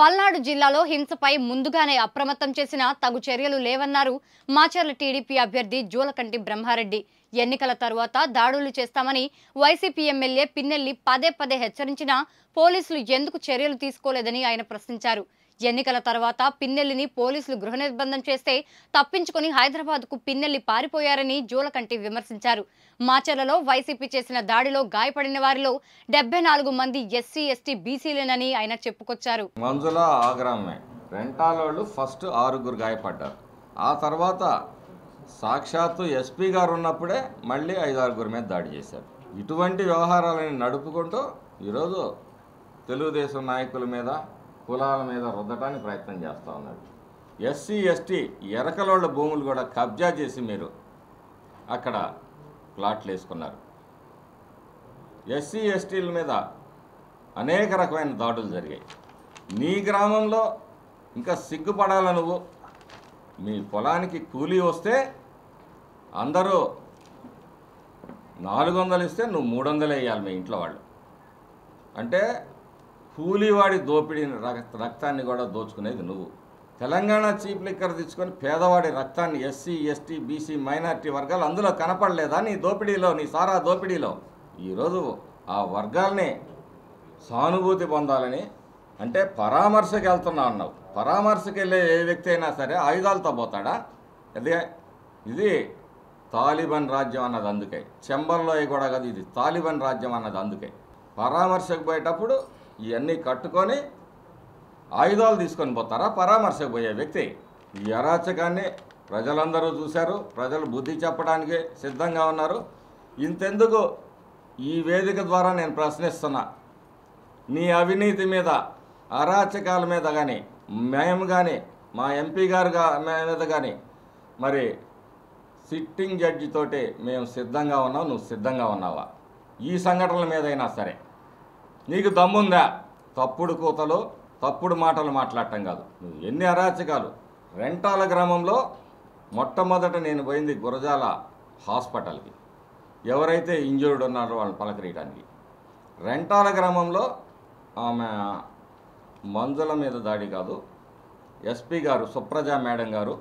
పల్నాడు జిల్లాలో హింసపై ముందుగానే అప్రమత్తం చేసిన తగు చర్యలు లేవన్నారు మాచర్ల టీడీపీ అభ్యర్థి జూలకంటి బ్రహ్మారెడ్డి. ఎన్నికల తరువాత దాడులు చేస్తామని వైసీపీ ఎమ్మెల్యే పిన్నెల్లి పదే హెచ్చరించినా పోలీసులు ఎందుకు చర్యలు తీసుకోలేదని ఆయన ప్రశ్నించారు. ఎన్నికల తర్వాత పిన్నెల్లిని పోలీసులు గృహ నిర్బంధం చేస్తే తప్పించుకొని హైదరాబాద్కు పిన్నెల్లి పారిపోయారని జూలకంటి విమర్శించారు. మాచర్లలో వైసీపీ చేసిన దాడిలో గాయపడిన వారిలో 74 మంది ఎస్సీ ఎస్టీ బీసీలేనని ఆయన చెప్పుకొచ్చారు. మంజుల ఆగ్రామే రెంటాలోళ్ళు ఫస్ట్ 6 గాయపడ్డారు. ఆ తర్వాత సాక్షాత్తు ఎస్పీ గారు ఉన్నప్పుడే మళ్ళీ 5-6 మీద దాడి చేశారు. ఇటువంటి వ్యవహారాలని నడుపుకుంటూ ఈరోజు తెలుగుదేశం నాయకుల మీద కులాల మీద రుద్దటానికి ప్రయత్నం చేస్తూ ఉన్నాడు. ఎస్సీ ఎస్టీ ఎరకలోళ్ళ భూములు కూడా కబ్జా చేసి మీరు అక్కడ ప్లాట్లు వేసుకున్నారు. ఎస్సీ ఎస్టీల మీద అనేక రకమైన దాడులు జరిగాయి. నీ గ్రామంలో ఇంకా సిగ్గుపడాల నువ్వు. మీ పొలానికి కూలీ వస్తే అందరూ 400 ఇస్తే నువ్వు 300 వేయాలి మీ ఇంట్లో వాళ్ళు. అంటే కూలీవాడి దోపిడీ రక్తాన్ని కూడా దోచుకునేది నువ్వు. తెలంగాణ చీప్ లిక్కర్ తెచ్చుకొని పేదవాడి రక్తాన్ని ఎస్సీ ఎస్టీ బీసీ మైనార్టీ వర్గాలు అందులో కనపడలేదా నీ దోపిడీలో, నీ సారా దోపిడీలో? ఈరోజు ఆ వర్గాల్ని సానుభూతి పొందాలని అంటే పరామర్శకు వెళ్తున్నా అన్నావు. పరామర్శకు వెళ్ళే ఏ వ్యక్తి అయినా సరే ఆయుధాలతో పోతాడా? ఇది తాలిబాన్ రాజ్యం అన్నది అందుకే. చెంబల్లో కూడా కాదు, ఇది తాలిబాన్ రాజ్యం అన్నది అందుకే. పరామర్శకు పోయేటప్పుడు ఇవన్నీ కట్టుకొని ఆయుధాలు తీసుకొని పోతారా పరామర్శకు పోయే వ్యక్తి? ఈ అరాచకాన్ని ప్రజలందరూ చూశారు. ప్రజలు బుద్ధి చెప్పడానికి సిద్ధంగా ఉన్నారు. ఇంతెందుకు ఈ వేదిక ద్వారా నేను ప్రశ్నిస్తున్నా, నీ అవినీతి మీద అరాచకాల మీద కానీ మేము కానీ మా ఎంపీ గారు మీద కానీ మరి సిట్టింగ్ జడ్జి తోటి మేము సిద్ధంగా ఉన్నాం. నువ్వు సిద్ధంగా ఉన్నావా? ఈ సంఘటనల మీదైనా సరే నీకు దమ్ముందా? తప్పుడు కూతలు తప్పుడు మాటలు మాట్లాడటం కాదు. నువ్వు ఎన్ని అరాచకాలు. రెంటాల గ్రామంలో మొట్టమొదట నేను పోయింది గురజాల హాస్పిటల్కి, ఎవరైతే ఇంజూర్డ్ ఉన్నారో వాళ్ళని పలకరీయడానికి. రెంటాల గ్రామంలో ఆమె మంజుల మీద దాడి కాదు, ఎస్పీ గారు సుప్రజ మేడం గారు,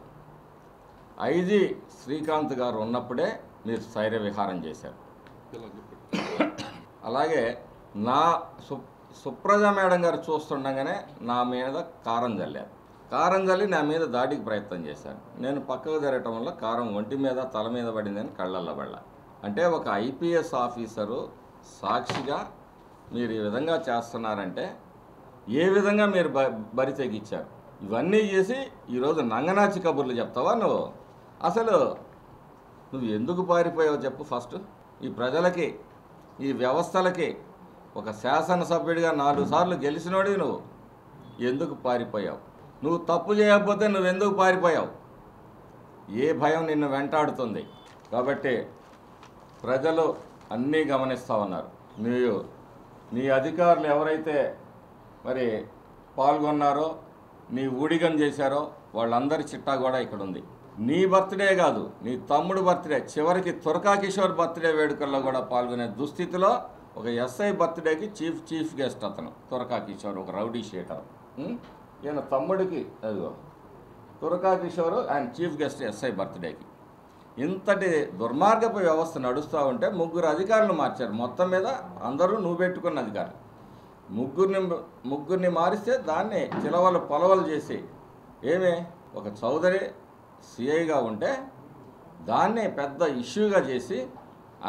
ఐజీ శ్రీకాంత్ గారు ఉన్నప్పుడే మీరు స్థైర్య విహారం చేశారు. అలాగే సుప్రజ మేడం గారు చూస్తుండగానే నా మీద కారం చల్లారు. కారం చల్లి నా మీద దాడికి ప్రయత్నం చేశారు. నేను పక్కకు జరగటం వల్ల కారం ఒంటి మీద తల మీద పడిందని కళ్ళల్లో పడ్డా. అంటే ఒక ఐపీఎస్ ఆఫీసరు సాక్షిగా మీరు ఈ విధంగా చేస్తున్నారంటే ఏ విధంగా మీరు బరి తెగించారు? ఇవన్నీ చేసి ఈరోజు నంగనాచి కబుర్లు చెప్తావా నువ్వు? అసలు నువ్వు ఎందుకు పారిపోయావు చెప్పు ఫస్ట్. ఈ ప్రజలకి ఈ వ్యవస్థలకి ఒక శాసనసభ్యుడిగా 4 సార్లు గెలిచినోడివి నువ్వు ఎందుకు పారిపోయావు? నువ్వు తప్పు చేయకపోతే నువ్వెందుకు పారిపోయావు? ఏ భయం నిన్ను వెంటాడుతుంది? కాబట్టి ప్రజలు అన్నీ గమనిస్తూ ఉన్నారు. నీ అధికారులు ఎవరైతే మరి పాల్గొన్నారో, నీ ఊడిగం చేశారో వాళ్ళందరి చిట్టా కూడా ఇక్కడ ఉంది. నీ బర్త్డే కాదు, నీ తమ్ముడు బర్త్డే, చివరికి తురకా కిషోర్ బర్త్డే వేడుకల్లో కూడా పాల్గొనే దుస్థితిలో ఒక ఎస్ఐ బర్త్డేకి చీఫ్ గెస్ట్ అతను తురకా కిషోర్, ఒక రౌడీ షీటర్. ఈయన తమ్ముడికి అదిగో తురకా కిషోర్ ఆయన చీఫ్ గెస్ట్ ఎస్ఐ బర్త్డేకి. ఇంతటి దుర్మార్గపు వ్యవస్థ నడుస్తూ ఉంటే 3 అధికారులు మార్చారు. మొత్తం మీద అందరూ నువ్వు పెట్టుకున్న అధికారులు. ముగ్గురిని మారిస్తే దాన్ని చిలవలు పొలవలు చేసి ఏమే ఒక చౌదరి సిఐగా ఉంటే దాన్ని పెద్ద ఇష్యూగా చేసి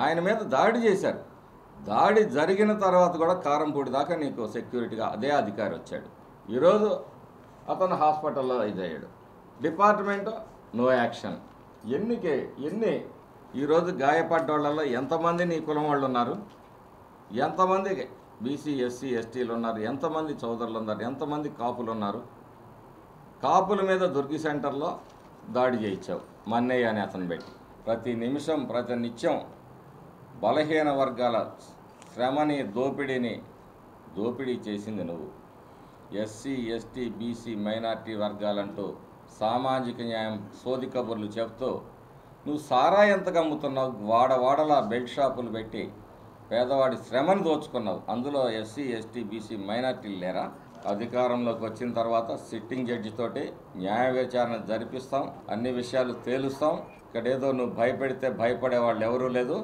ఆయన మీద దాడి చేశారు. దాడి జరిగిన తర్వాత కూడా కారంపూడి దాకా నీకు సెక్యూరిటీగా అదే అధికారి వచ్చాడు. ఈరోజు అతను హాస్పిటల్లో ఇదయ్యాడు. Department no action. ఎన్ని ఈరోజు గాయపడ్డ వాళ్ళలో ఎంతమంది నీ కులం వాళ్ళు ఉన్నారు? ఎంతమంది బీసీ ఎస్సీ ఎస్టీలు ఉన్నారు? ఎంతమంది చౌదరులు ఉన్నారు? ఎంతమంది కాపులు ఉన్నారు? కాపుల మీద దుర్గి సెంటర్లో దాడి చేయించావు మన్నయ్య అని అతను పెట్టి. ప్రతి నిమిషం ప్రతి నిత్యం బలహీన వర్గాల శ్రమని దోపిడీ చేసింది నువ్వు. ఎస్సీ ఎస్టీ బీసీ మైనార్టీ వర్గాలంటూ సామాజిక న్యాయం సోది కబుర్లు చెప్తూ నువ్వు సారా ఎంత అమ్ముతున్నావు? వాడవాడలా బెల్ట్ షాపులు పెట్టి పేదవాడి శ్రమను దోచుకున్నావు. అందులో ఎస్సీ ఎస్టీ బీసీ మైనార్టీలు లేరా? అధికారంలోకి వచ్చిన తర్వాత సిట్టింగ్ జడ్జి తోటి న్యాయ విచారణ జరిపిస్తాం, అన్ని విషయాలు తేలుస్తాం. ఇక్కడ ఏదో నువ్వు భయపెడితే భయపడే వాళ్ళు ఎవరూ లేదు.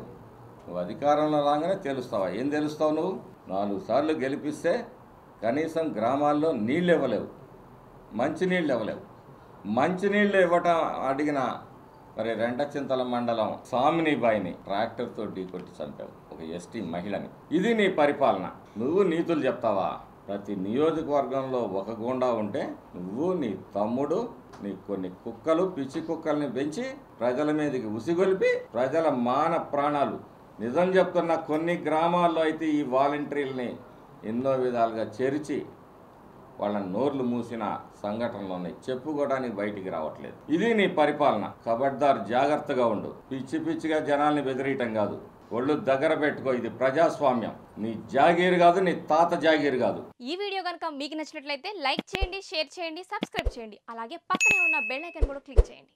నువ్వు అధికారంలో రాగానే తేలుస్తావా? ఏం తెలుస్తావు నువ్వు? 4 సార్లు గెలిపిస్తే కనీసం గ్రామాల్లో నీళ్ళు ఇవ్వలేవు, మంచినీళ్ళు ఇవ్వలేవు. మంచినీళ్ళు ఇవ్వటం అడిగిన మరి రెంటచింతల మండలం సామినిబాయిని ట్రాక్టర్తో ఢీకొట్టి చంపావు, ఒక ఎస్టీ మహిళని. ఇది నీ పరిపాలన. నువ్వు నీతులు చెప్తావా? ప్రతి నియోజకవర్గంలో ఒక గూండా ఉంటే నువ్వు, నీ తమ్ముడు, నీ కొన్ని కుక్కలు, పిచ్చి కుక్కల్ని పెంచి ప్రజల మీదకి ఉసిగొలిపి ప్రజల మాన ప్రాణాలు. నిజం చెప్తున్న కొన్ని గ్రామాల్లో అయితే ఈ వాలంటీర్లని ఎన్నో విధాలుగా చేర్చి వాళ్ళ నోర్లు మూసిన సంఘటనలు ఉన్నాయి, చెప్పుకోవడానికి బయటికి రావట్లేదు. ఇది నీ పరిపాలన. ఖబర్దార్, జాగ్రత్తగా ఉండు. పిచ్చి పిచ్చిగా జనాల్ని బెదిరియటం కాదు, ఒళ్ళు దగ్గర పెట్టుకో. ఇది ప్రజాస్వామ్యం. నీ జాగీరు కాదు, నీ తాత జాగీరు కాదు. ఈ వీడియో కనుక మీకు నచ్చినట్లయితే లైక్ చేయండి, షేర్ చేయండి, సబ్స్క్రైబ్ చేయండి. అలాగే పక్కనే ఉన్న బెల్ ఐకాన్ కూడా క్లిక్ చేయండి.